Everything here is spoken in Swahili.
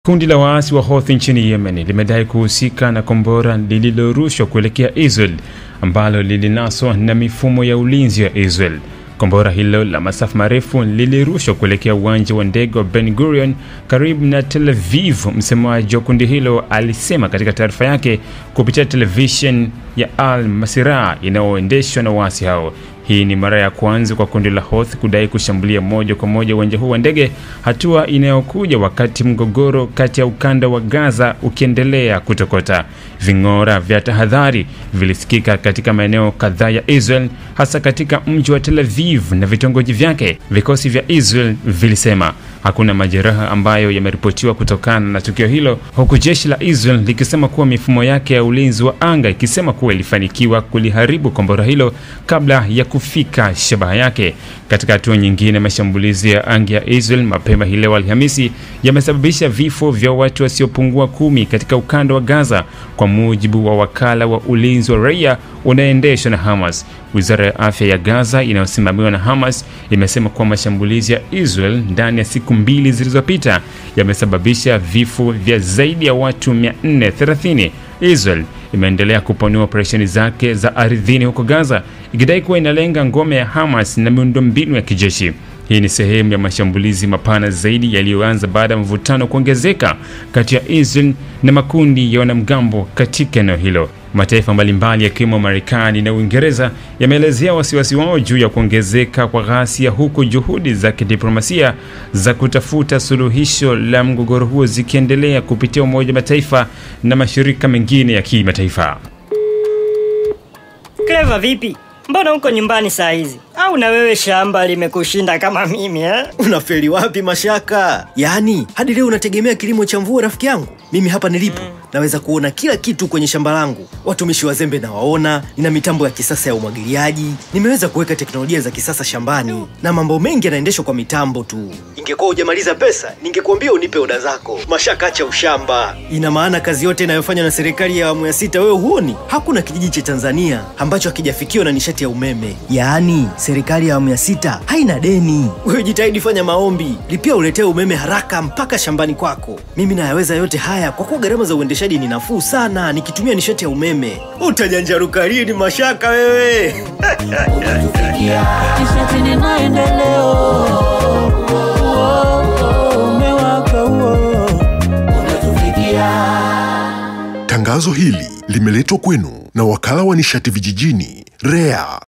Kundi la waasi wa Houthi nchini Yemen limedai kuhusika na kombora lililorushwa kuelekea Israel ambalo lilinaswa na mifumo ya ulinzi ya Israel. Kombora hilo la masafa marefu lilirushwa kuelekea uwanja wa ndege wa Ben Gurion karibu na Tel Aviv. Msemaji wa kundi hilo alisema katika taarifa yake kupitia television ya Al Masirah inayoendeshwa na waasi hao. Hii ni mara ya kwanza kwa kundi la Houthi kudai kushambulia moja kwa moja uwanja huu wa ndege, hatua inayokuja wakati mgogoro kati ya ukanda wa Gaza ukiendelea kutokota. Ving'ora vya tahadhari vilisikika katika maeneo kadhaa ya Israel, hasa katika mji wa Tel Aviv na vitongoji vyake. Vikosi vya Israel vilisema hakuna majeraha ambayo yameripotiwa kutokana na tukio hilo, huku jeshi la Israel likisema kuwa mifumo yake ya ulinzi wa anga ikisema kuwa ilifanikiwa kuliharibu kombora hilo kabla ya kufika shabaha yake. Katika hatua nyingine, mashambulizi ya anga ya Israel mapema hii leo Alhamisi yamesababisha vifo vya watu wasiopungua 10 katika ukanda wa Gaza, kwa mujibu wa wakala wa ulinzi wa raia unaendeshwa na Hamas. Wizara ya afya ya Gaza inayosimamiwa na Hamas imesema kuwa mashambulizi ya Israel ndani ya siku 2 zilizopita yamesababisha vifo vya zaidi ya watu 430. Israel imeendelea kupanua operesheni zake za ardhini huko Gaza, ikidai kuwa inalenga ngome ya Hamas na miundombinu ya kijeshi. Hii ni sehemu ya mashambulizi mapana zaidi yaliyoanza baada ya mvutano kuongezeka kati ya Israel na makundi ya wanamgambo katika eneo hilo. Mataifa mbalimbali yakiwemo Marekani na Uingereza yameelezea wasiwasi wao juu ya kuongezeka kwa ghasia, huku juhudi za kidiplomasia za kutafuta suluhisho la mgogoro huo zikiendelea kupitia Umoja wa Mataifa na mashirika mengine ya kimataifa. Clever vipi? Mbona uko nyumbani saa hizi? Au na wewe shamba limekushinda kama mimi Unafeli wapi Mashaka? Yaani hadi leo unategemea kilimo cha mvua rafiki yangu? Mimi hapa nilipo naweza kuona kila kitu kwenye shamba langu. Watumishi wazembe na waona, nina mitambo ya kisasa ya umwagiliaji, nimeweza kuweka teknolojia za kisasa shambani na mambo mengi yanaendeshwa kwa mitambo tu. Ingekuwa hujamaliza pesa, ningekuambia unipe oda zako. Mashaka, acha ushamba. Ina maana kazi yote inayofanywa na serikali ya awamu ya 6 wewe huoni? Hakuna kijiji cha Tanzania ambacho hakijafikiwa na nishati ya umeme. Yaani serikali ya awamu ya 6 haina deni. Wewe jitahidi, fanya maombi, lipia uletee umeme haraka mpaka shambani kwako. Mimi nayaweza yote haya kwa kuwa gharama za uendeshaji ni nafuu sana nikitumia nishati ya umeme. Utajanjaruka lini Mashaka wewe? Nishati ni maendeleo. Umewaka huo. Unatufikia. Tangazo hili limeletwa kwenu na wakala wa nishati vijijini REA.